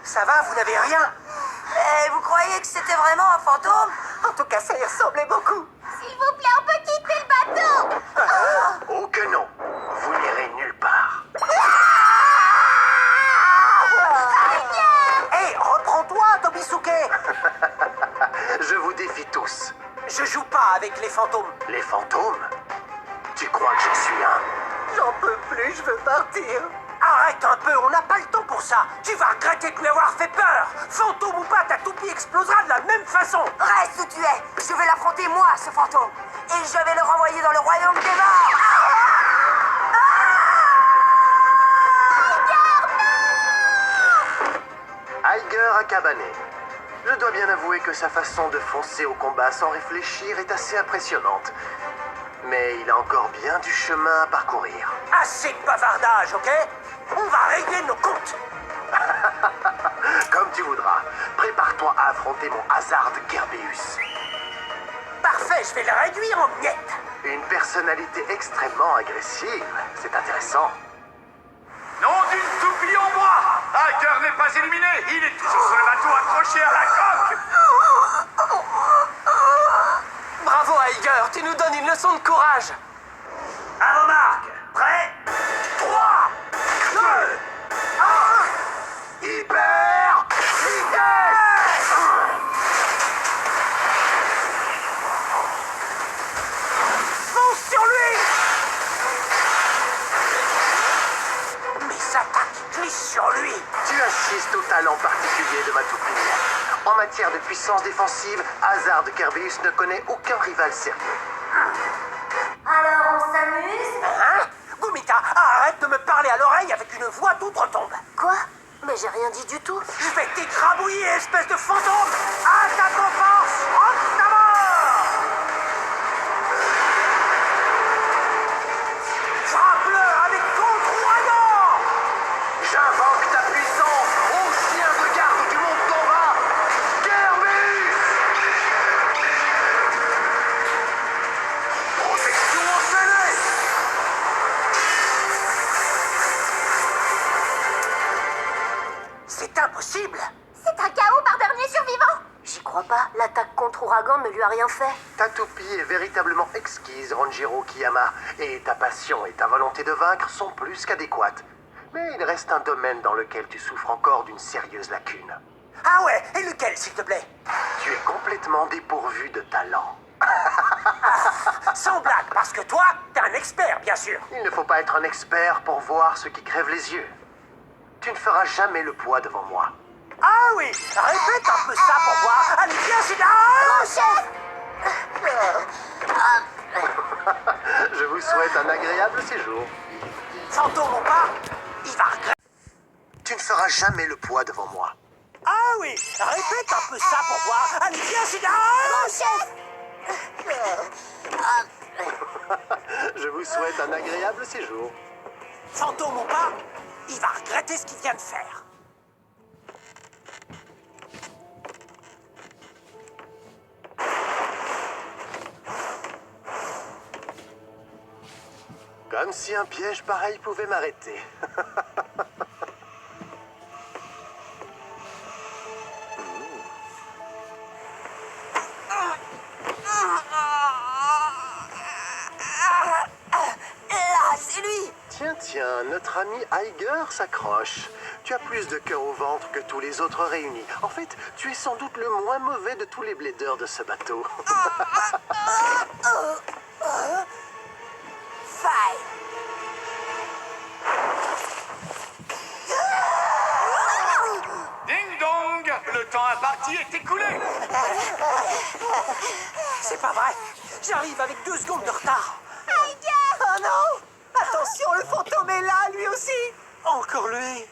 Ça va, vous n'avez rien? Et vous croyez que c'était vraiment un fantôme? En tout cas, ça y ressemblait beaucoup. S'il vous plaît, on peut quitter le bateau. Oh que non! Vous n'irez nulle part. Hé, reprends-toi, Tobisuke. Je vous défie tous. Je joue pas avec les fantômes. Les fantômes? Tu crois que j'en suis un? J'en peux plus, je veux partir. Arrête un peu, on n'a pas le temps pour ça. Tu vas regretter de m'avoir fait peur. Fantôme ou pas, ta toupie explosera de la même façon. Reste où tu es. Je vais l'affronter moi, ce fantôme. Et je vais le renvoyer dans le royaume des morts. Aiger Akabane. Je dois bien avouer que sa façon de foncer au combat sans réfléchir est assez impressionnante. Mais il a encore bien du chemin à parcourir. Assez de bavardage, ok? On va régler nos comptes. Comme tu voudras. Prépare-toi à affronter mon Hazard Kerbeus. Parfait, je vais le réduire en miettes. Une personnalité extrêmement agressive. C'est intéressant. Nom d'une toupie en bois! Hacker n'est pas éliminé! Il est toujours sur le bateau accroché à la coque! Bravo, Aiger, tu nous donnes une leçon de courage. À vos marques! Prêt? 3, 2, 1... Hyper vitesse! Fonce sur lui! Mes attaques glissent sur lui. Tu assistes au talent particulier de ma toupie. En matière de puissance défensive, Hazard Kerbeus ne connaît aucun rival sérieux. Alors, on s'amuse? Hein? Gumita, arrête de me parler à l'oreille avec une voix d'outre-tombe. Quoi? Mais j'ai rien dit du tout. Je vais t'écrabouiller, espèce de fantôme! À ta force, en ta mort! Frappe-le avec ton troyant! J'invoque ta puissance, ô chien de garde du monde combat! Kerbeus! Protection céleste! C'est impossible! C'est un chaos par dernier survivant. J'y crois pas. L'attaque contre Ouragan ne lui a rien fait. Ta toupie est véritablement exquise, Ranjiro Kiyama, et ta passion et ta volonté de vaincre sont plus qu'adéquates. Mais il reste un domaine dans lequel tu souffres encore d'une sérieuse lacune. Ah ouais, et lequel, s'il te plaît? Tu es complètement dépourvu de talent. Sans blague, parce que toi, t'es un expert, bien sûr. Il ne faut pas être un expert pour voir ce qui crève les yeux. Tu ne feras jamais le poids devant moi. Ah oui, répète un peu ça pour voir. Allez, viens, c'est là. Je vous souhaite un agréable séjour. Fantôme ou pas, il va regretter. Tu ne feras jamais le poids devant moi. Ah oui, répète un peu ça pour voir. Allez, viens, c'est là. Je vous souhaite un agréable séjour. Fantôme ou pas, il va regretter ce qu'il vient de faire. Comme si un piège pareil pouvait m'arrêter. Là, c'est lui. Tiens, notre ami Aiger s'accroche. Tu as plus de cœur au ventre que tous les autres réunis. En fait, tu es sans doute le moins mauvais de tous les blédeurs de ce bateau. Faille. Ding dong! Le temps imparti est écoulé! C'est pas vrai. J'arrive avec 2 secondes de retard. Aiger! Oh non! Attention, le fantôme est là, lui aussi. Encore lui.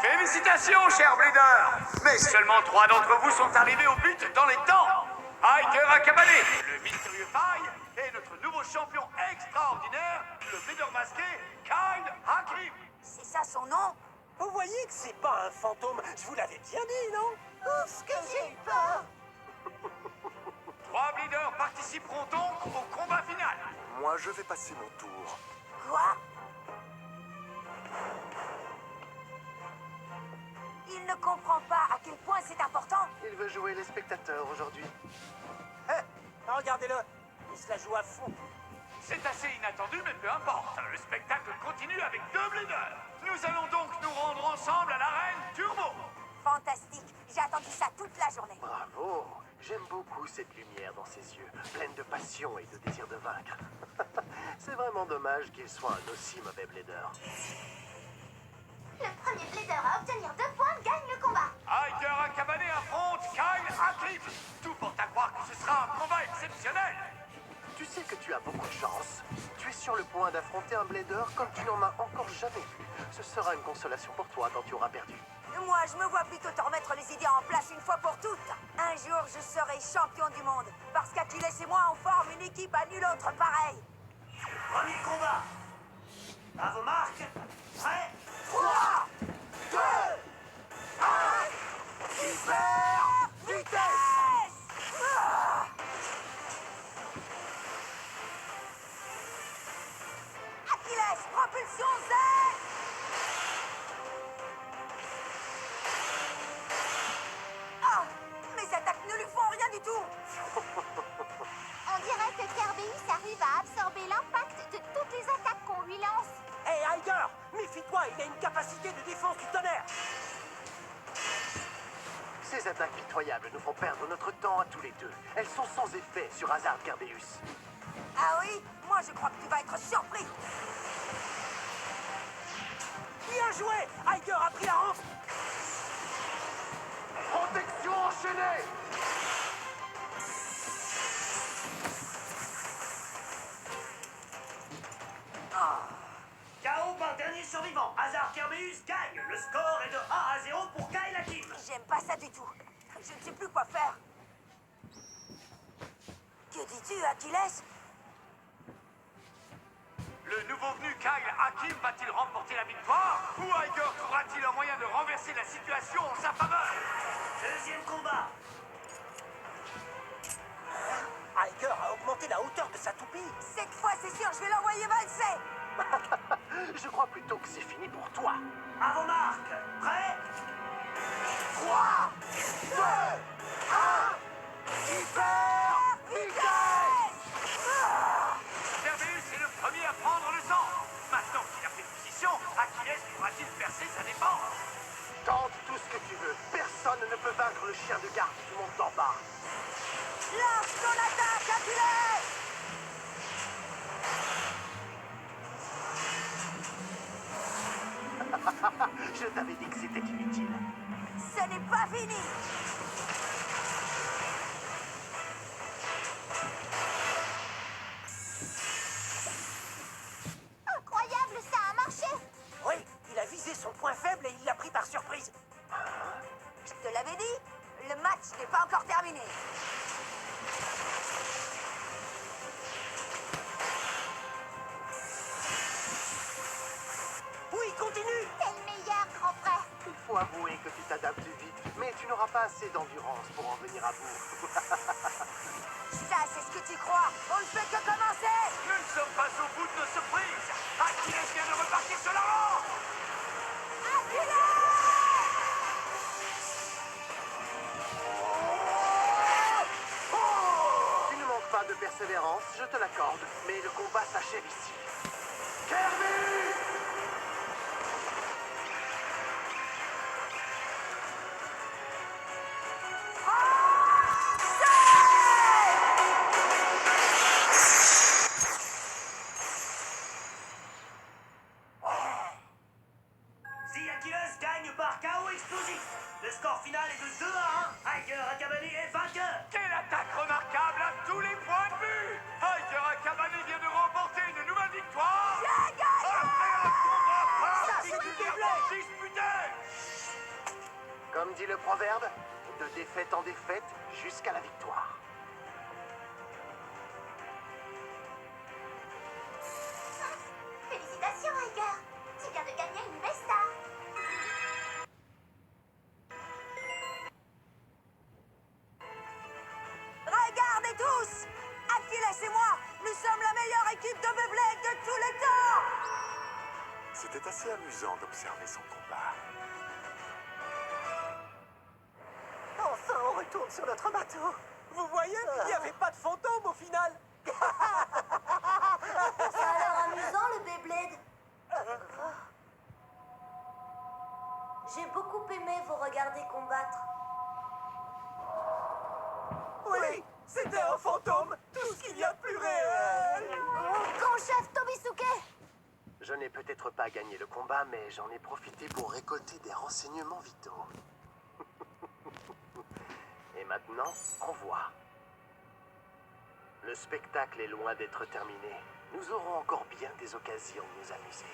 Félicitations, cher Bleeder! Mais seulement 3 d'entre vous sont arrivés au but dans les temps! Aiger Akabane, le mystérieux Faille, et notre nouveau champion extraordinaire, le Bleeder masqué, Kind Hakim! C'est ça son nom? Vous voyez que c'est pas un fantôme. Je vous l'avais bien dit, non? Ouf, que j'ai eu peur. 3 Bleeders participent participeront donc au combat final. Moi, je vais passer mon tour. Quoi? Il ne comprend pas à quel point c'est important. Il veut jouer les spectateurs aujourd'hui. Regardez-le, il se la joue à fond. C'est assez inattendu, mais peu importe. Le spectacle continue avec 2 Bladers. Nous allons donc nous rendre ensemble à l'arène Turbo. Fantastique. J'ai attendu ça toute la journée. Bravo! J'aime beaucoup cette lumière dans ses yeux, pleine de passion et de désir de vaincre. C'est vraiment dommage qu'il soit un aussi mauvais blader. Le premier blader à obtenir 2 points gagne le combat. Hiker Akabane affronte Kyle Hakim. Tout porte à croire que ce sera un combat exceptionnel. Tu sais que tu as beaucoup de chance. Tu es sur le point d'affronter un blader comme tu n'en as encore jamais vu. Ce sera une consolation pour toi quand tu auras perdu. Moi, je me vois plutôt te remettre les idées en place une fois pour toutes. Un jour, je serai champion du monde. Parce qu'Achilles et moi, on forme une équipe à nul autre pareil. Premier combat. À vos marques. Prêt? 3, 2, 1, hyper vitesse! Achilles, propulsion Z! Oh, mes attaques ne lui font rien du tout! On dirait que Kerbeus arrive à absorber l'impact de toutes les attaques qu'on lui lance. Hé, Hiker, méfie-toi, il a une capacité de défense du tonnerre. Ces attaques pitoyables nous font perdre notre temps à tous les deux. Elles sont sans effet sur Hazard Kerbeus. Ah oui? Moi, je crois que tu vas être surpris! Bien joué, Hiker a pris la rampe. Protection enchaînée! KO par dernier survivant. Hazard Kerbeus gagne. Le score est de 1-0 pour Kyle Hakim. J'aime pas ça du tout. Je ne sais plus quoi faire. Que dis-tu, Achilles? Le nouveau venu Kyle Hakim va-t-il remporter la victoire? Ou Hiker trouvera-t-il un moyen de renverser la situation en sa faveur? Deuxième combat. Hiker a augmenté la hauteur de sa toupie. Cette fois, c'est sûr, je vais l'envoyer valser! Je crois plutôt que c'est fini pour toi. À vos marques. Prêt? 3, 2, 1, hyper vitesse! Kerbeus est le premier à prendre le centre. Maintenant qu'il a fait position, Achilles pourra-t-il percer sa défense? Tente tout ce que tu veux. Personne ne peut vaincre le chien de garde qui monte d'en bas. Lance ton attaque, Achilles! Je t'avais dit que c'était inutile. Ce n'est pas fini! Incroyable, ça a marché. Oui, il a visé son point faible et il l'a pris par surprise. Je te l'avais dit, le match n'est pas encore terminé. Oui, continue. T'es le meilleur, grand frère. Il faut avouer que tu t'adaptes vite, mais tu n'auras pas assez d'endurance pour en venir à bout. Ça, c'est ce que tu crois. On ne fait que commencer! Nous ne sommes pas au bout de nos surprises. Achilles vient de repartir sur la rampe. Tu ne manques pas de persévérance, je te l'accorde, mais le combat s'achève ici. Kerbeus! Si Achilles gagne par KO explosif. Le score final est de 2-1. Hiker Akabane est vainqueur. Quelle attaque remarquable à tous les points de vue. Hiker Akabane vient de remporter une nouvelle victoire. J'ai gagné! Après un combat Ça, c'est du particulièrement déblai. disputé. Comme dit le proverbe, de défaite en défaite jusqu'à la victoire. Félicitations, Hiker. Tu viens de gagner une Vesta. Regardez tous! C'est assez amusant d'observer son combat. Enfin, on retourne sur notre bateau. Vous voyez, il n'y avait pas de fantôme au final. Ça a l'air amusant, le Beyblade. J'ai beaucoup aimé vous regarder combattre. Oui, c'était un fantôme. Tout ce qu'il y a de plus réel. Grand chef Tobisuke! Je n'ai peut-être pas gagné le combat, mais j'en ai profité pour récolter des renseignements vitaux. Et maintenant, envoie. Le spectacle est loin d'être terminé. Nous aurons encore bien des occasions de nous amuser.